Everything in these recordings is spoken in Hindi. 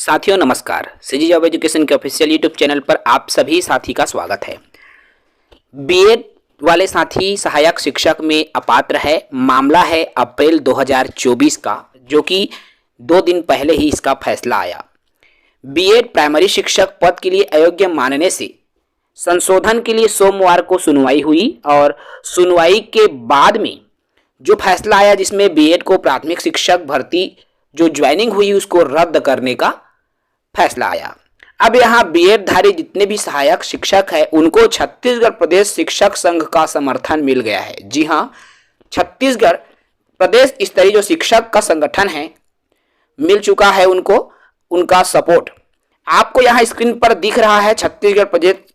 साथियों नमस्कार। सीजी जॉब एजुकेशन के ऑफिशियल यूट्यूब चैनल पर आप सभी साथी का स्वागत है। बीएड वाले साथी सहायक शिक्षक में अपात्र है। मामला है अप्रैल 2024 का, जो कि 2 दिन पहले ही इसका फैसला आया। बीएड प्राइमरी शिक्षक पद के लिए अयोग्य मानने से संशोधन के लिए सोमवार को सुनवाई हुई और सुनवाई के बाद में जो फैसला आया, जिसमें बीएड को प्राथमिक शिक्षक भर्ती जो ज्वाइनिंग हुई उसको रद्द करने का फैसला आया। अब यहाँ बीएड धारी जितने भी सहायक शिक्षक हैं उनको छत्तीसगढ़ प्रदेश शिक्षक संघ का समर्थन मिल गया है। जी हाँ, छत्तीसगढ़ प्रदेश स्तरीय जो शिक्षक का संगठन है मिल चुका है उनको उनका सपोर्ट। आपको यहाँ स्क्रीन पर दिख रहा है छत्तीसगढ़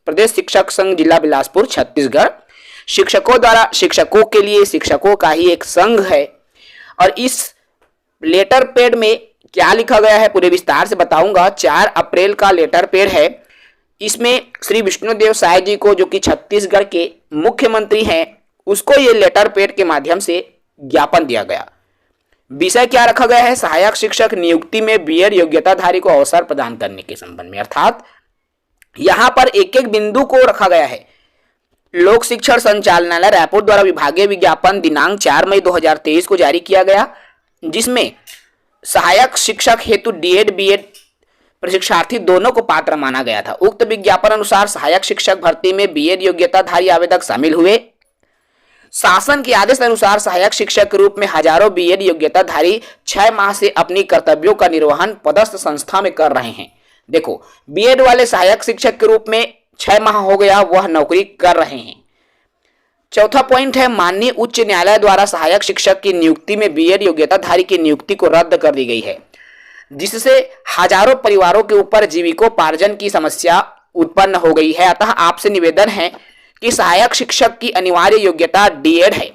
प्रदेश शिक्षक संघ जिला बिलासपुर छत्तीसगढ़। शिक्षकों द्वारा शिक्षकों के लिए शिक्षकों का ही एक संघ है और इस लेटर पैड में क्या लिखा गया है पूरे विस्तार से बताऊंगा। 4 अप्रैल का लेटर पैड है। इसमें श्री विष्णुदेव साय जी को, जो कि छत्तीसगढ़ के मुख्यमंत्री हैं, उसको ये लेटर पैड के माध्यम से ज्ञापन दिया गया। विषय क्या रखा गया है? सहायक शिक्षक नियुक्ति में बीएड योग्यताधारी को अवसर प्रदान करने के संबंध में। अर्थात यहां पर एक एक बिंदु को रखा गया है। लोक शिक्षण संचालनालय रायपुर द्वारा विभागीय विज्ञापन दिनांक 4 मई 2023 को जारी किया गया, जिसमें सहायक शिक्षक हेतु डीएड बीएड प्रशिक्षार्थी दोनों को पात्र माना गया था। उक्त विज्ञापन अनुसार सहायक शिक्षक भर्ती में बीएड योग्यताधारी आवेदक शामिल हुए। शासन के आदेश अनुसार सहायक शिक्षक के रूप में हजारों बीएड योग्यताधारी 6 माह से अपनी कर्तव्यों का निर्वहन पदस्थ संस्था में कर रहे हैं। देखो, बीएड वाले सहायक शिक्षक के रूप में 6 माह हो गया वह नौकरी कर रहे हैं। चौथा पॉइंट है, माननीय उच्च न्यायालय द्वारा सहायक शिक्षक की नियुक्ति में बीएड योग्यताधारी की नियुक्ति को रद्द कर दी गई है, जिससे हजारों परिवारों के ऊपर जीविकोपार्जन की समस्या उत्पन्न हो गई है। अतः आपसे निवेदन है कि सहायक शिक्षक की अनिवार्य योग्यता डीएड है,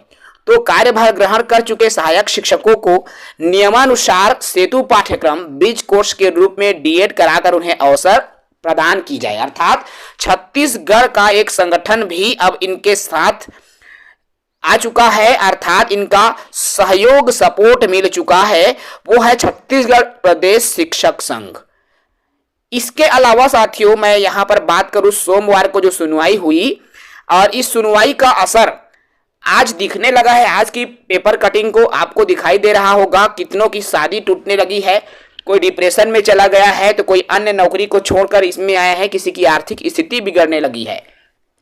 तो कार्यभार ग्रहण कर चुके सहायक शिक्षकों को नियमानुसार सेतु पाठ्यक्रम ब्रिज कोर्स के रूप में डीएड कराकर उन्हें अवसर प्रदान की जाए। अर्थात छत्तीसगढ़ का एक संगठन भी अब इनके साथ आ चुका है, अर्थात इनका सहयोग सपोर्ट मिल चुका है, वो है छत्तीसगढ़ प्रदेश शिक्षक संघ। इसके अलावा साथियों, मैं यहां पर बात करूं सोमवार को जो सुनवाई हुई, और इस सुनवाई का असर आज दिखने लगा है। आज की पेपर कटिंग को आपको दिखाई दे रहा होगा, कितनों की शादी टूटने लगी है, कोई डिप्रेशन में चला गया है, तो कोई अन्य नौकरी को छोड़कर इसमें आया है, किसी की आर्थिक स्थिति बिगड़ने लगी है।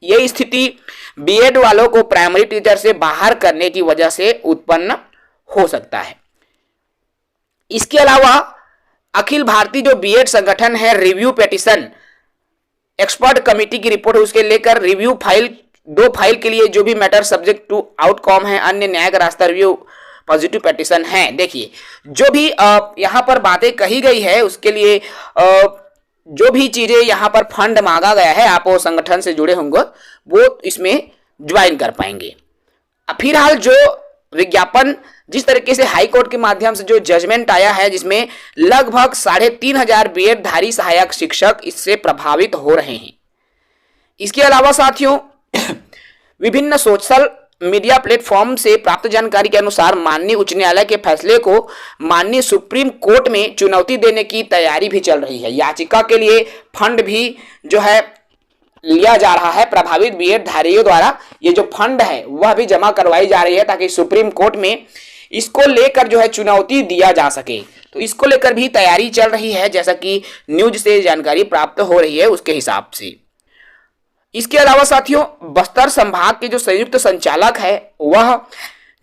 यह स्थिति बीएड वालों को प्राइमरी टीचर से बाहर करने की वजह से उत्पन्न हो सकता है। इसके अलावा अखिल भारतीय जो बीएड संगठन है, रिव्यू पेटिशन एक्सपर्ट कमेटी की रिपोर्ट उसके लेकर रिव्यू फाइल 2 फाइल के लिए जो भी मैटर सब्जेक्ट टू आउटकम है, अन्य न्यायिक रास्ता रिव्यू पॉजिटिव पेटिशन है। देखिए, जो भी यहाँ पर बातें कही गई है उसके लिए जो भी चीजें यहाँ पर फंड मांगा गया है, आप वो संगठन से जुड़े होंगे वो इसमें ज्वाइन कर पाएंगे। फिलहाल जो विज्ञापन जिस तरीके से हाई कोर्ट के माध्यम से जो जजमेंट आया है, जिसमें लगभग 3500 बीएड धारी सहायक शिक्षक इससे प्रभावित हो रहे हैं। इसके अलावा साथियों, विभिन्न सोशल मीडिया प्लेटफॉर्म से प्राप्त जानकारी के अनुसार माननीय उच्च न्यायालय के फैसले को माननीय सुप्रीम कोर्ट में चुनौती देने की तैयारी भी चल रही है। याचिका के लिए फंड भी जो है लिया जा रहा है। प्रभावित बीएड धारियों द्वारा ये जो फंड है वह भी जमा करवाई जा रही है, ताकि सुप्रीम कोर्ट में इसको लेकर जो है चुनौती दिया जा सके। तो इसको लेकर भी तैयारी चल रही है, जैसा कि न्यूज से जानकारी प्राप्त हो रही है उसके हिसाब से। इसके अलावा साथियों, बस्तर संभाग के जो संयुक्त संचालक है वह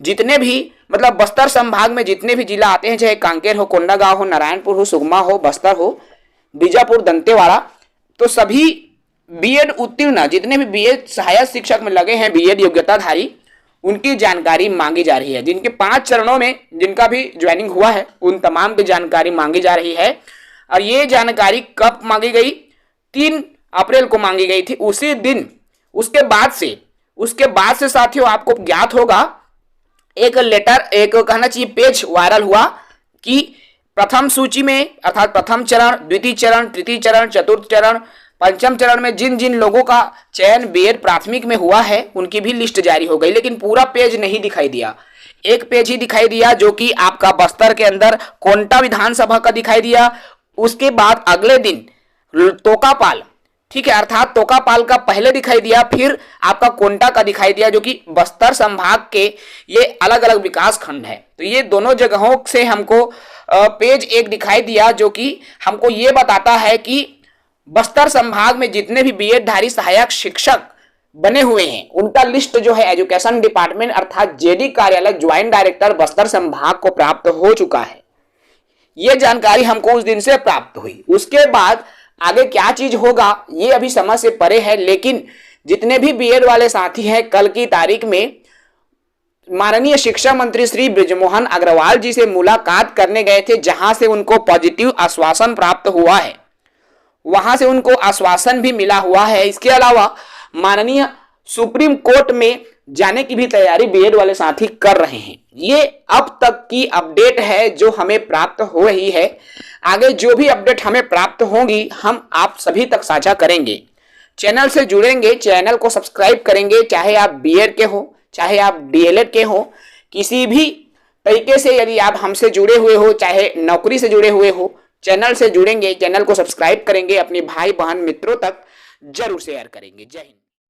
जितने भी बस्तर संभाग में जितने भी जिला आते हैं, चाहे कांकेर हो, कोंडागांव हो, नारायणपुर हो, सुकमा हो, बस्तर हो, बीजापुर, दंतेवाड़ा, तो सभी बीएड उत्तीर्ण जितने भी बीएड सहायक शिक्षक में लगे हैं बीएड योग्यताधारी, उनकी जानकारी मांगी जा रही है। जिनके 5 चरणों में जिनका भी ज्वाइनिंग हुआ है उन तमाम की जानकारी मांगी जा रही है। और ये जानकारी कब मांगी गई? 3 अप्रैल को मांगी गई थी, उसी दिन। उसके बाद से साथियों आपको ज्ञात होगा एक लेटर, एक कहना चाहिए पेज वायरल हुआ कि प्रथम सूची में अर्थात प्रथम चरण, द्वितीय चरण, तृतीय चरण, चतुर्थ चरण, पंचम चरण में जिन जिन लोगों का चयन बीएड प्राथमिक में हुआ है उनकी भी लिस्ट जारी हो गई, लेकिन पूरा पेज नहीं दिखाई दिया। एक पेज ही दिखाई दिया जो कि आपका बस्तर के अंदर कोंटा विधानसभा का दिखाई दिया, उसके बाद अगले दिन तोकापाल, ठीक है, अर्थात तोकापाल का पहले दिखाई दिया, फिर आपका कोंटा का दिखाई दिया, जो कि बस्तर संभाग के ये अलग अलग विकास खंड है। तो ये दोनों जगहों से हमको पेज एक दिखाई दिया, जो कि हमको ये बताता है कि बस्तर संभाग में जितने भी बीएड धारी सहायक शिक्षक बने हुए हैं उनका लिस्ट जो है एजुकेशन डिपार्टमेंट अर्थात जेडी कार्यालय ज्वाइंट डायरेक्टर बस्तर संभाग को प्राप्त हो चुका है। यह जानकारी हमको उस दिन से प्राप्त हुई। उसके बाद आगे क्या चीज होगा ये अभी समझ से परे है, लेकिन जितने भी बीएड वाले साथी हैं कल की तारीख में माननीय शिक्षा मंत्री श्री बृजमोहन अग्रवाल जी से मुलाकात करने गए थे, जहां से उनको पॉजिटिव आश्वासन प्राप्त हुआ है, वहां से उनको आश्वासन भी मिला हुआ है। इसके अलावा माननीय सुप्रीम कोर्ट में जाने की भी तैयारी बीएड वाले साथी कर रहे हैं। ये अब तक की अपडेट है जो हमें प्राप्त हो रही है। आगे जो भी अपडेट हमें प्राप्त होंगी हम आप सभी तक साझा करेंगे। चैनल से जुड़ेंगे, चैनल को सब्सक्राइब करेंगे, चाहे आप बीएड के हो चाहे आप डीएलएड के हो, किसी भी तरीके से यदि आप हमसे जुड़े हुए हो, चाहे नौकरी से जुड़े हुए हो, चैनल से जुड़ेंगे, चैनल को सब्सक्राइब करेंगे, अपने भाई बहन मित्रों तक जरूर शेयर करेंगे। जय हिंद।